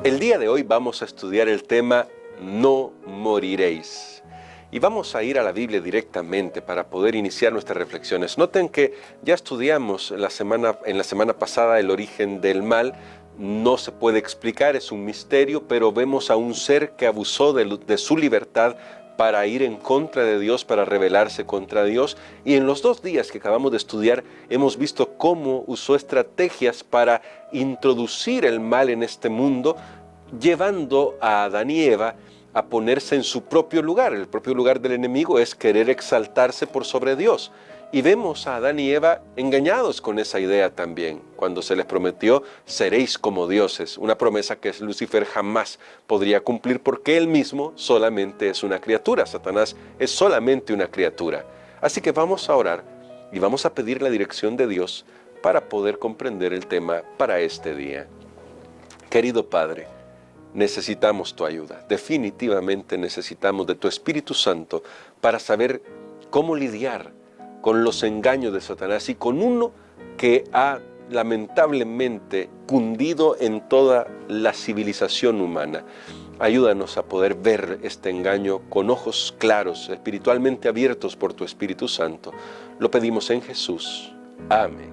El día de hoy vamos a estudiar el tema No moriréis. Y vamos a ir a la Biblia directamente para poder iniciar nuestras reflexiones. Noten que ya estudiamos en la semana pasada el origen del mal. No se puede explicar, es un misterio, pero vemos a un ser que abusó de su libertad para ir en contra de Dios, para rebelarse contra Dios. Y en los 2 días que acabamos de estudiar, hemos visto cómo usó estrategias para introducir el mal en este mundo, llevando a Adán y Eva a ponerse en su propio lugar. El propio lugar del enemigo es querer exaltarse por sobre Dios. Y vemos a Adán y Eva engañados con esa idea también, cuando se les prometió, seréis como dioses, una promesa que Lucifer jamás podría cumplir porque él mismo solamente es una criatura. Satanás es solamente una criatura. Así que vamos a orar y vamos a pedir la dirección de Dios para poder comprender el tema para este día. Querido Padre, necesitamos tu ayuda. Definitivamente necesitamos de tu Espíritu Santo para saber cómo lidiar con los engaños de Satanás y con uno que ha lamentablemente cundido en toda la civilización humana. Ayúdanos a poder ver este engaño con ojos claros, espiritualmente abiertos por tu Espíritu Santo. Lo pedimos en Jesús. Amén.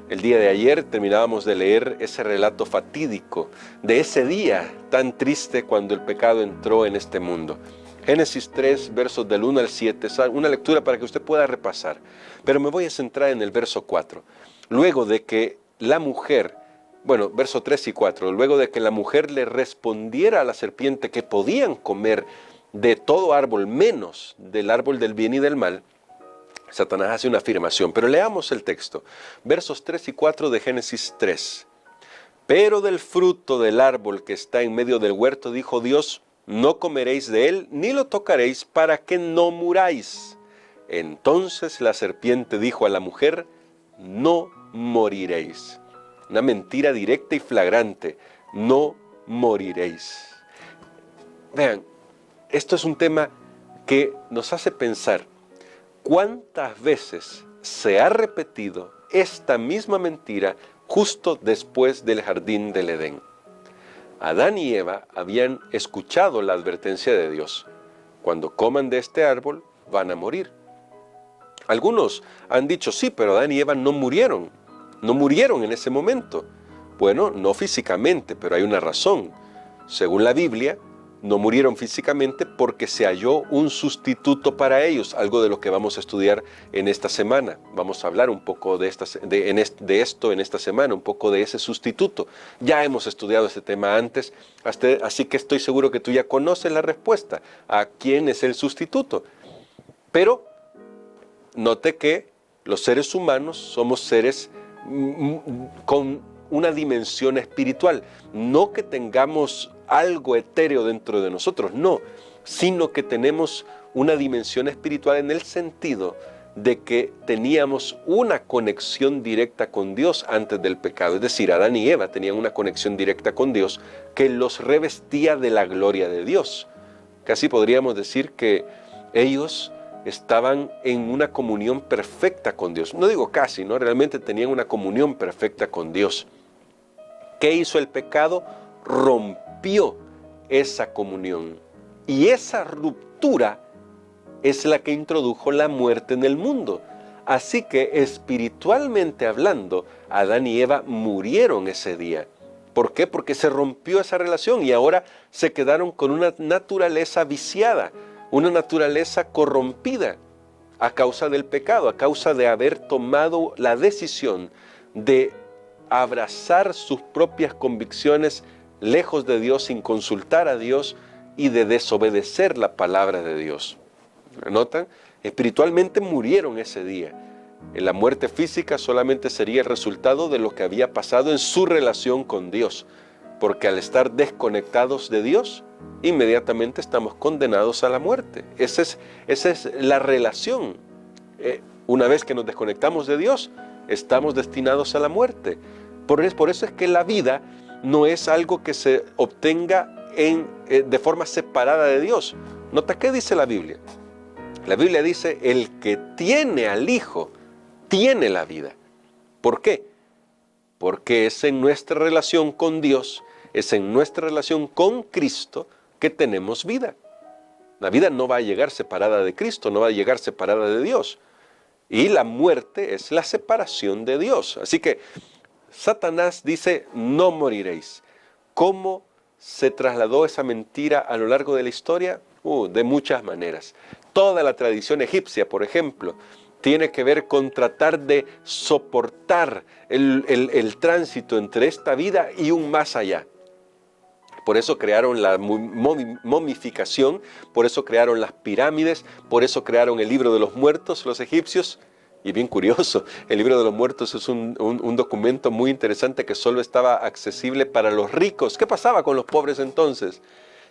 El día de ayer terminábamos de leer ese relato fatídico de ese día tan triste cuando el pecado entró en este mundo. Génesis 3, versos del 1 al 7, es una lectura para que usted pueda repasar. Pero me voy a centrar en el verso 4. Luego de que la mujer, verso 3 y 4, luego de que la mujer le respondiera a la serpiente que podían comer de todo árbol menos del árbol del bien y del mal, Satanás hace una afirmación, pero leamos el texto. Versos 3 y 4 de Génesis 3. Pero del fruto del árbol que está en medio del huerto, dijo Dios, no comeréis de él, ni lo tocaréis, para que no muráis. Entonces la serpiente dijo a la mujer, no moriréis. Una mentira directa y flagrante, no moriréis. Vean, esto es un tema que nos hace pensar cuántas veces se ha repetido esta misma mentira justo después del jardín del Edén. Adán y Eva habían escuchado la advertencia de Dios. Cuando coman de este árbol, van a morir. Algunos han dicho, sí, pero Adán y Eva no murieron. No murieron en ese momento. Bueno, no físicamente, pero hay una razón. Según la Biblia, no murieron físicamente porque se halló un sustituto para ellos, algo de lo que vamos a estudiar en esta semana. Vamos a hablar un poco de esto en esta semana, un poco de ese sustituto. Ya hemos estudiado este tema antes, así que estoy seguro que tú ya conoces la respuesta a quién es el sustituto. Pero note que los seres humanos somos seres con una dimensión espiritual, no que tengamos algo etéreo dentro de nosotros, no, sino que tenemos una dimensión espiritual en el sentido de que teníamos una conexión directa con Dios antes del pecado. Es decir, Adán y Eva tenían una conexión directa con Dios que los revestía de la gloria de Dios. Casi podríamos decir que ellos estaban en una comunión perfecta con Dios. No digo casi, ¿no? Realmente tenían una comunión perfecta con Dios. ¿Qué hizo el pecado? Rompió esa comunión. Y esa ruptura es la que introdujo la muerte en el mundo. Así que espiritualmente hablando, Adán y Eva murieron ese día. ¿Por qué? Porque se rompió esa relación y ahora se quedaron con una naturaleza viciada, una naturaleza corrompida a causa del pecado, a causa de haber tomado la decisión de abrazar sus propias convicciones lejos de Dios, sin consultar a Dios y de desobedecer la palabra de Dios. ¿Notan? Espiritualmente murieron ese día. La muerte física solamente sería el resultado de lo que había pasado en su relación con Dios, porque al estar desconectados de Dios, inmediatamente estamos condenados a la muerte. Esa es la relación. Una vez que nos desconectamos de Dios, estamos destinados a la muerte. Por eso es que la vida no es algo que se obtenga de forma separada de Dios. Nota qué dice la Biblia. La Biblia dice, el que tiene al Hijo, tiene la vida. ¿Por qué? Porque es en nuestra relación con Dios Es en nuestra relación con Cristo que tenemos vida. La vida no va a llegar separada de Cristo, no va a llegar separada de Dios. Y la muerte es la separación de Dios. Así que Satanás dice, no moriréis. ¿Cómo se trasladó esa mentira a lo largo de la historia? De muchas maneras. Toda la tradición egipcia, por ejemplo, tiene que ver con tratar de soportar el tránsito entre esta vida y un más allá. Por eso crearon la momificación, por eso crearon las pirámides, por eso crearon el libro de los muertos, los egipcios. Y bien curioso, el libro de los muertos es un documento muy interesante que solo estaba accesible para los ricos. ¿Qué pasaba con los pobres entonces?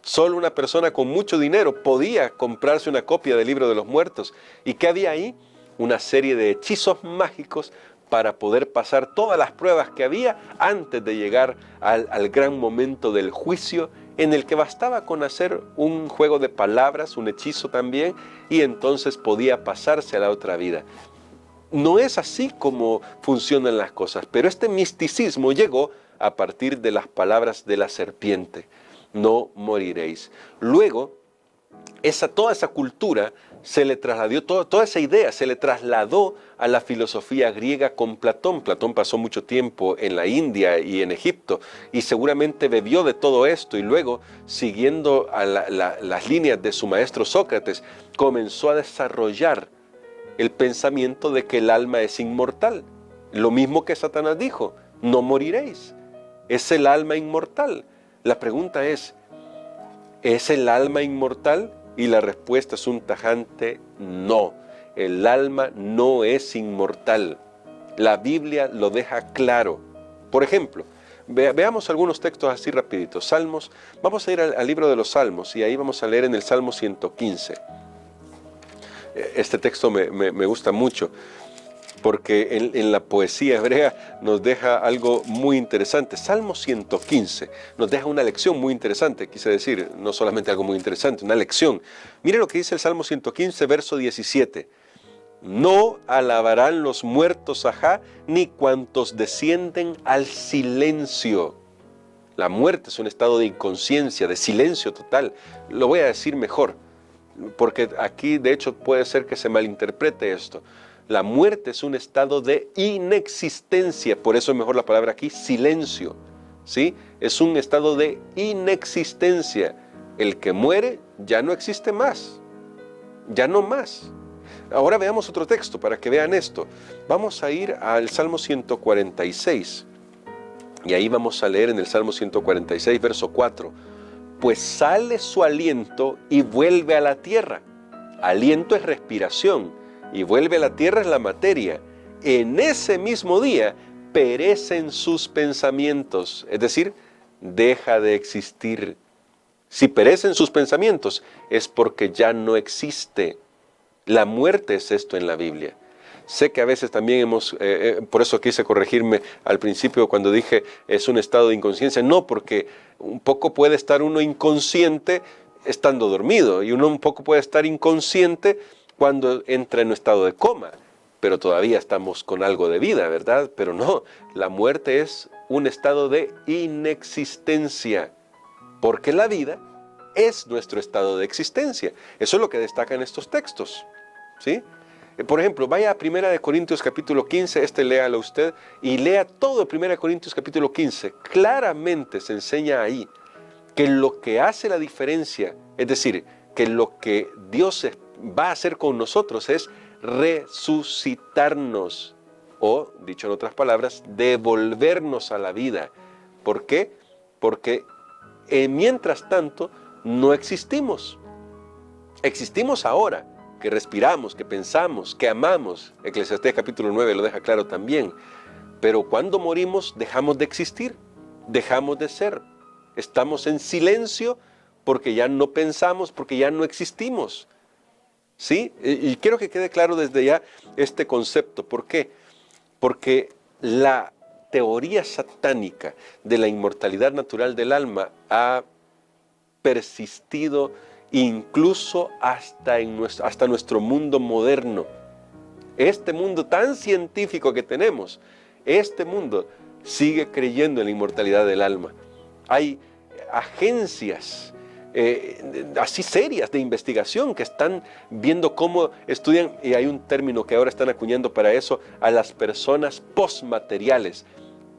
Solo una persona con mucho dinero podía comprarse una copia del libro de los muertos. ¿Y qué había ahí? Una serie de hechizos mágicos para poder pasar todas las pruebas que había antes de llegar al gran momento del juicio, en el que bastaba con hacer un juego de palabras, un hechizo también, y entonces podía pasarse a la otra vida. No es así como funcionan las cosas, pero este misticismo llegó a partir de las palabras de la serpiente. No moriréis. Luego, toda esa cultura se le trasladó, toda esa idea se le trasladó a la filosofía griega con Platón. Platón pasó mucho tiempo en la India y en Egipto y seguramente bebió de todo esto, y luego, siguiendo a las líneas de su maestro Sócrates, comenzó a desarrollar el pensamiento de que el alma es inmortal. Lo mismo que Satanás dijo, no moriréis. Es el alma inmortal. La pregunta es el alma inmortal? Y la respuesta es un tajante no. El alma no es inmortal. La Biblia lo deja claro. Por ejemplo, veamos algunos textos así rapiditos. Salmos, vamos a ir al libro de los Salmos y ahí vamos a leer en el Salmo 115. Este texto me gusta mucho porque en la poesía hebrea nos deja algo muy interesante. Salmo 115 nos deja una lección muy interesante, quise decir, no solamente algo muy interesante, una lección. Mire lo que dice el Salmo 115, verso 17. No alabarán los muertos a Jah, ni cuantos descienden al silencio. La muerte es un estado de inconsciencia, de silencio total. Lo voy a decir mejor, porque aquí de hecho puede ser que se malinterprete esto. La muerte es un estado de inexistencia, por eso es mejor la palabra aquí, silencio, ¿sí? Es un estado de inexistencia. El que muere ya no existe más, ya no más. Ahora veamos otro texto para que vean esto. Vamos a ir al Salmo 146, y ahí vamos a leer en el Salmo 146, verso 4. Pues sale su aliento y vuelve a la tierra. Aliento es respiración, y vuelve a la tierra es la materia. En ese mismo día perecen sus pensamientos, es decir, deja de existir. Si perecen sus pensamientos es porque ya no existe. La muerte es esto en la Biblia. Sé que a veces también por eso quise corregirme al principio cuando dije es un estado de inconsciencia. No, porque un poco puede estar uno inconsciente estando dormido, y uno un poco puede estar inconsciente cuando entra en un estado de coma, pero todavía estamos con algo de vida, ¿verdad? Pero no, la muerte es un estado de inexistencia, porque la vida es nuestro estado de existencia. Eso es lo que destacan estos textos, ¿sí? Por ejemplo, vaya a 1 Corintios capítulo 15, léalo usted, y lea todo 1 Corintios capítulo 15. Claramente se enseña ahí que lo que hace la diferencia, es decir, que lo que Dios va a hacer con nosotros es resucitarnos, o, dicho en otras palabras, devolvernos a la vida. ¿Por qué? Porque mientras tanto no existimos. Existimos ahora, que respiramos, que pensamos, que amamos. Eclesiastés capítulo 9 lo deja claro también. Pero cuando morimos dejamos de existir, dejamos de ser. Estamos en silencio porque ya no pensamos, porque ya no existimos. ¿Sí? Y quiero que quede claro desde ya este concepto. ¿Por qué? Porque la teoría satánica de la inmortalidad natural del alma ha persistido incluso hasta nuestro mundo moderno. Este mundo tan científico que tenemos, este mundo sigue creyendo en la inmortalidad del alma. Hay agencias así serias de investigación que están viendo cómo estudian, y hay un término que ahora están acuñando para eso, a las personas postmateriales.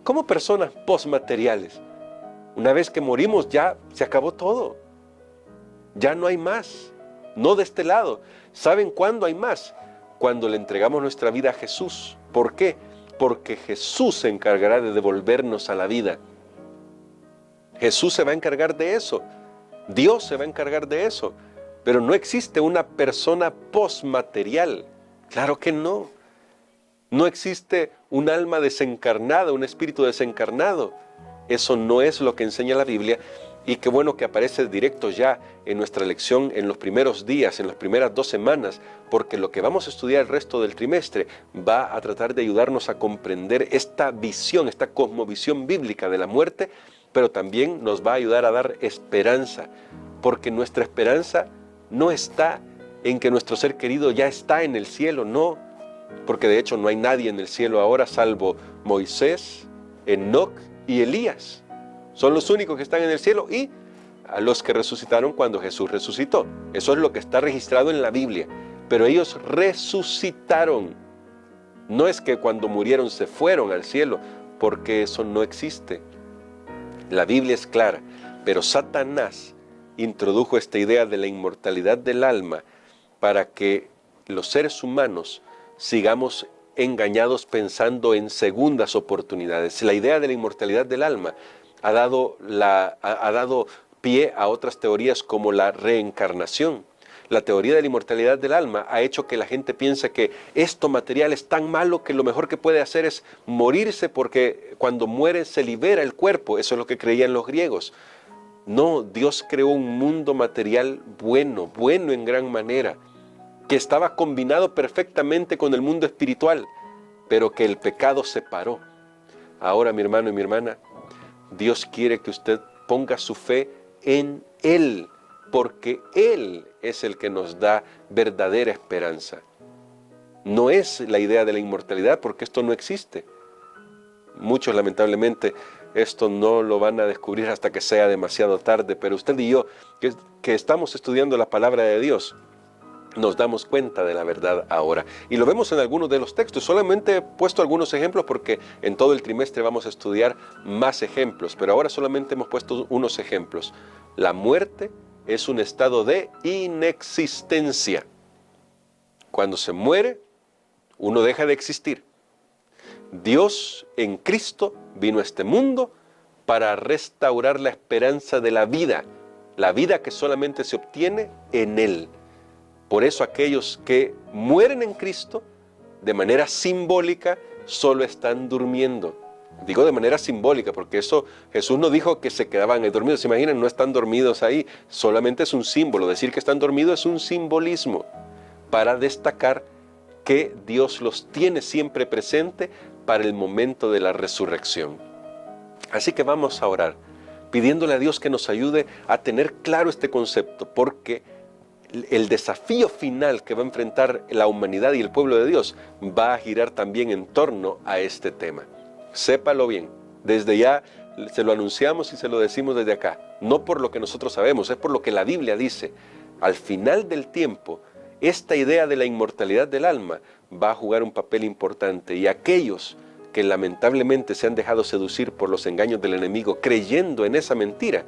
¿Cómo personas postmateriales? Una vez que morimos ya se acabó todo. Ya no hay más. No de este lado. ¿Saben cuándo hay más? Cuando le entregamos nuestra vida a Jesús. ¿Por qué? Porque Jesús se encargará de devolvernos a la vida. Jesús se va a encargar de eso. Dios se va a encargar de eso. Pero no existe una persona postmaterial. Claro que no. No existe un alma desencarnada, un espíritu desencarnado. Eso no es lo que enseña la Biblia. Y qué bueno que aparece directo ya en nuestra lección en los primeros días, en las primeras 2 semanas, porque lo que vamos a estudiar el resto del trimestre va a tratar de ayudarnos a comprender esta visión, esta cosmovisión bíblica de la muerte, pero también nos va a ayudar a dar esperanza, porque nuestra esperanza no está en que nuestro ser querido ya está en el cielo, no, porque de hecho no hay nadie en el cielo ahora salvo Moisés, Enoc y Elías. Son los únicos que están en el cielo y a los que resucitaron cuando Jesús resucitó. Eso es lo que está registrado en la Biblia. Pero ellos resucitaron. No es que cuando murieron se fueron al cielo, porque eso no existe. La Biblia es clara, pero Satanás introdujo esta idea de la inmortalidad del alma para que los seres humanos sigamos engañados pensando en segundas oportunidades. La idea de la inmortalidad del alma ha dado pie a otras teorías como la reencarnación. La teoría de la inmortalidad del alma ha hecho que la gente piense que esto material es tan malo que lo mejor que puede hacer es morirse porque cuando muere se libera el cuerpo. Eso es lo que creían los griegos. No, Dios creó un mundo material bueno en gran manera, que estaba combinado perfectamente con el mundo espiritual, pero que el pecado separó. Ahora, mi hermano y mi hermana, Dios quiere que usted ponga su fe en Él, porque Él es el que nos da verdadera esperanza. No es la idea de la inmortalidad, porque esto no existe. Muchos, lamentablemente, esto no lo van a descubrir hasta que sea demasiado tarde, pero usted y yo, que estamos estudiando la palabra de Dios, nos damos cuenta de la verdad ahora. Y lo vemos en algunos de los textos. Solamente he puesto algunos ejemplos porque en todo el trimestre vamos a estudiar más ejemplos, pero ahora solamente hemos puesto unos ejemplos. La muerte es un estado de inexistencia. Cuando se muere, uno deja de existir. Dios en Cristo vino a este mundo para restaurar la esperanza de la vida que solamente se obtiene en Él. Por eso aquellos que mueren en Cristo, de manera simbólica, solo están durmiendo. Digo de manera simbólica, porque eso Jesús no dijo que se quedaban dormidos. ¿Se imaginan? No están dormidos ahí, solamente es un símbolo. Decir que están dormidos es un simbolismo para destacar que Dios los tiene siempre presente para el momento de la resurrección. Así que vamos a orar, pidiéndole a Dios que nos ayude a tener claro este concepto, porque el desafío final que va a enfrentar la humanidad y el pueblo de Dios va a girar también en torno a este tema. Sépalo bien, desde ya se lo anunciamos y se lo decimos desde acá, no por lo que nosotros sabemos, es por lo que la Biblia dice. Al final del tiempo, esta idea de la inmortalidad del alma va a jugar un papel importante, y aquellos que lamentablemente se han dejado seducir por los engaños del enemigo creyendo en esa mentira,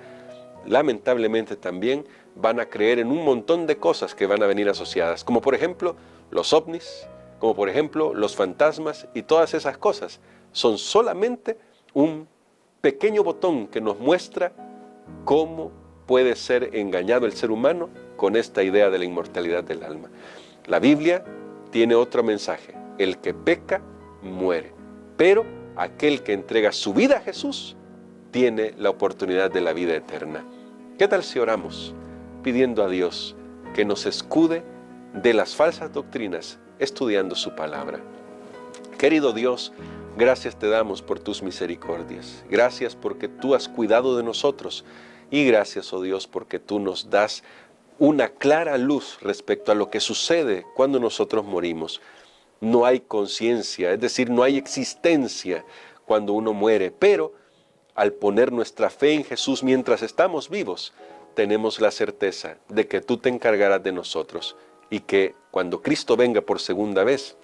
lamentablemente también van a creer en un montón de cosas que van a venir asociadas, como por ejemplo los ovnis, como por ejemplo los fantasmas, y todas esas cosas son solamente un pequeño botón que nos muestra cómo puede ser engañado el ser humano con esta idea de la inmortalidad del alma. La Biblia tiene otro mensaje: el que peca muere, pero aquel que entrega su vida a Jesús tiene la oportunidad de la vida eterna. ¿Qué tal si oramos pidiendo a Dios que nos escude de las falsas doctrinas estudiando su palabra? Querido Dios, gracias te damos por tus misericordias. Gracias porque tú has cuidado de nosotros, y gracias, oh Dios, porque tú nos das una clara luz respecto a lo que sucede cuando nosotros morimos. No hay conciencia, es decir, no hay existencia cuando uno muere, pero al poner nuestra fe en Jesús mientras estamos vivos, tenemos la certeza de que tú te encargarás de nosotros y que cuando Cristo venga por segunda vez,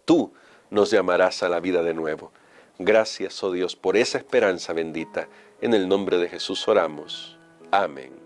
tú nos llamarás a la vida de nuevo. Gracias, oh Dios, por esa esperanza bendita. En el nombre de Jesús oramos. Amén.